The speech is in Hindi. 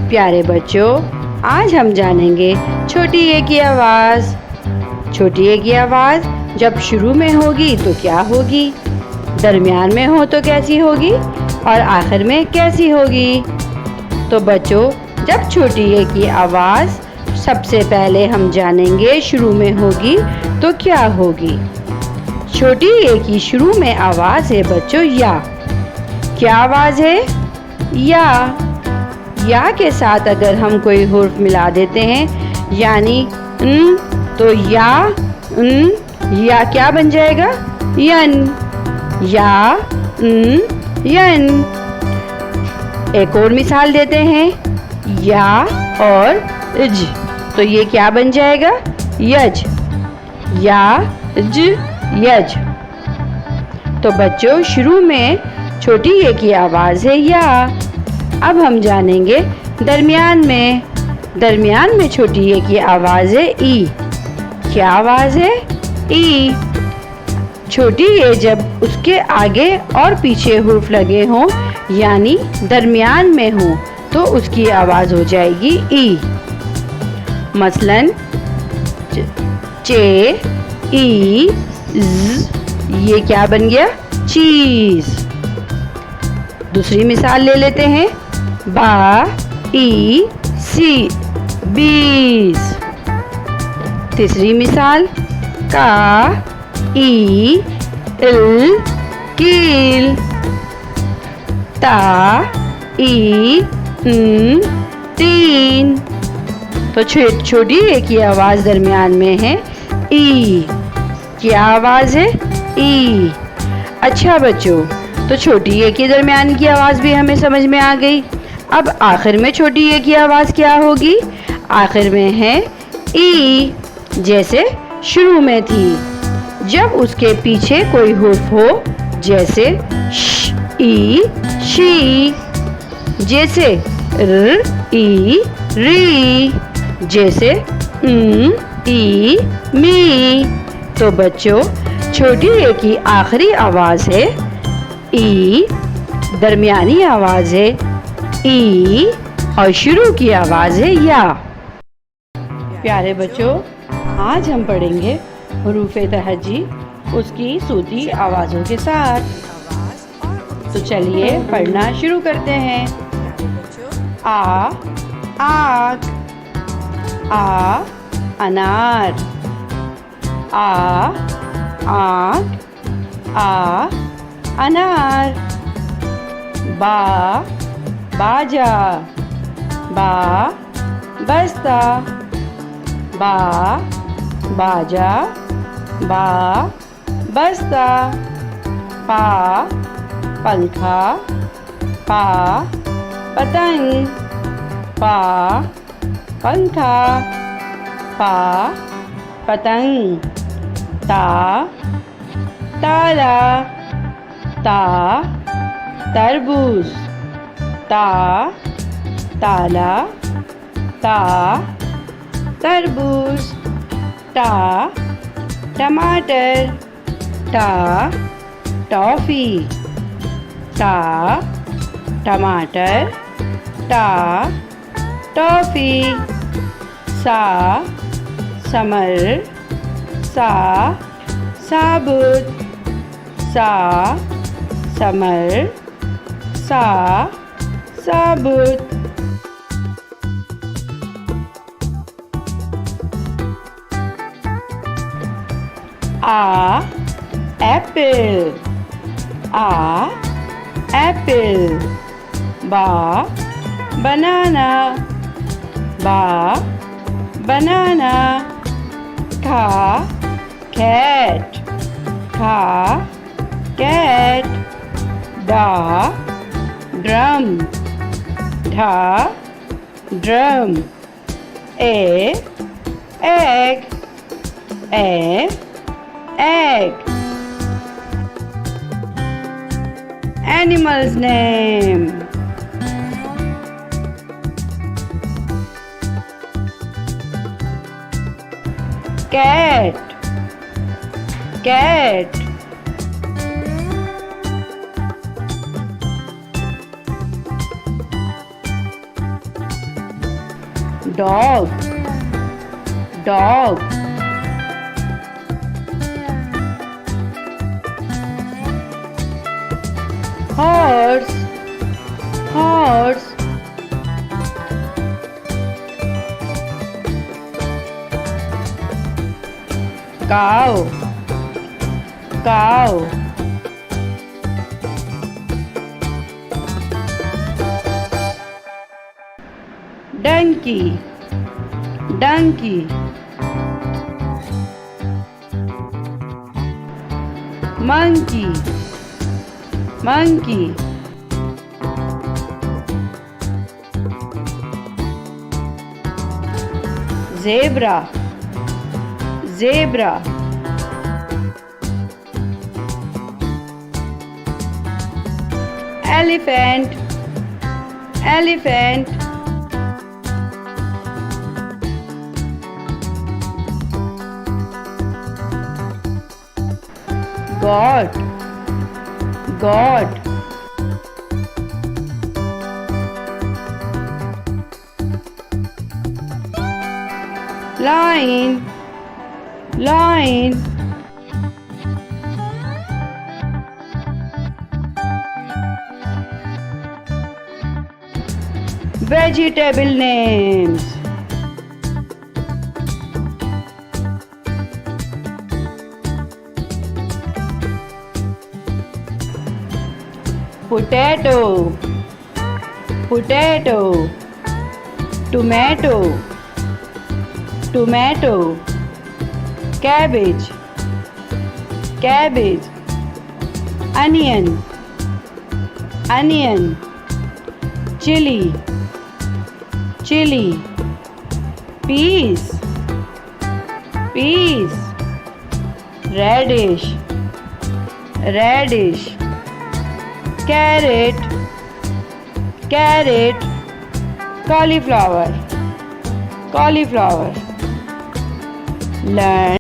प्यारे बच्चों, आज हम जानेंगे छोटी ए की आवाज़। छोटी ए की आवाज़ जब शुरू में होगी तो क्या होगी, दरमियान में हो तो कैसी होगी और आखिर में कैसी होगी। तो बच्चों, जब छोटी ए की आवाज़ सबसे पहले हम जानेंगे शुरू में होगी तो क्या होगी। छोटी ए की शुरू में आवाज़ है बच्चों या। क्या आवाज़ है? या के साथ अगर हम कोई हुर्फ मिला देते हैं यानी तो या क्या बन जाएगा? यन। या यन। एक और मिसाल देते हैं, या और इज, तो ये क्या बन जाएगा? यज। या ज यज। तो बच्चों, शुरू में छोटी ए की आवाज़ है या। अब हम जानेंगे दरमियान में। दरमियान में छोटी ए की आवाज़ है ई। क्या आवाज़ है? ई। छोटी ए जब उसके आगे और पीछे हुर्फ लगे हों यानी दरमियान में हो तो उसकी आवाज़ हो जाएगी ई। मसलन चे, ई, ज, ये क्या बन गया? चीज़। दूसरी मिसाल ले लेते हैं, बा, ई, सी, बीस। तीसरी मिसाल, का, ई, इल, कील। ता, ई, तीन। तो छोटी ए की आवाज़ दरमियान में है ई। क्या आवाज़ है? ई। अच्छा बच्चों, तो छोटी ए की दरमियान की आवाज़ भी हमें समझ में आ गई। अब आखिर में छोटी ए की आवाज़ क्या होगी? आखिर में है ई, जैसे शुरू में थी। जब उसके पीछे कोई हुर्फ हो जैसे श, ई, शी, जैसे र, ई, री, जैसे ई, मी। तो बच्चों, छोटी ए की आखिरी आवाज़ है ई, दरमियानी आवाज़ है ई और शुरू की आवाज़ है या। प्यारे बच्चों, आज हम पढ़ेंगे हुरूफ तहज्जी उसकी सूती आवाज़ों के साथ। तो चलिए पढ़ना शुरू करते हैं। आ, आग। आ, अनार। आ, आग। आ, अनार। बा, बाजा। बा, बस्ता। बा, बाजा। बा, बस्ता। पा, पंखा। पा, पतंग। पा, पंखा। पा, पतंग। ता, ताला। ता, तरबूज। ता, ताला। ता, तरबूज। टा, टमाटर। टा, टॉफ़ी। टा, टमाटर। टा, टॉफ़ी। सा, समर। सा, साबुत। सा, समर। सा, साबुत। आ, एप्पल। आ, एप्पल। बा, बनाना। बा, बनाना। खा, कैट। खा, कैट। डा, ड्रम। ढा, ड्रम। ए, एग। ए, egg. Animal's name. Cat. Cat. dog, dog. Horse, horse. Cow, cow. Donkey, donkey. Monkey, monkey. Zebra, zebra. Elephant, elephant. God, God. Lion, lion. Vegetable names. Potato, potato. Tomato, tomato. Cabbage, cabbage. Onion, onion. Chili, chili. Peas, peas. Radish, radish. Carrot, carrot. Cauliflower, cauliflower. Learn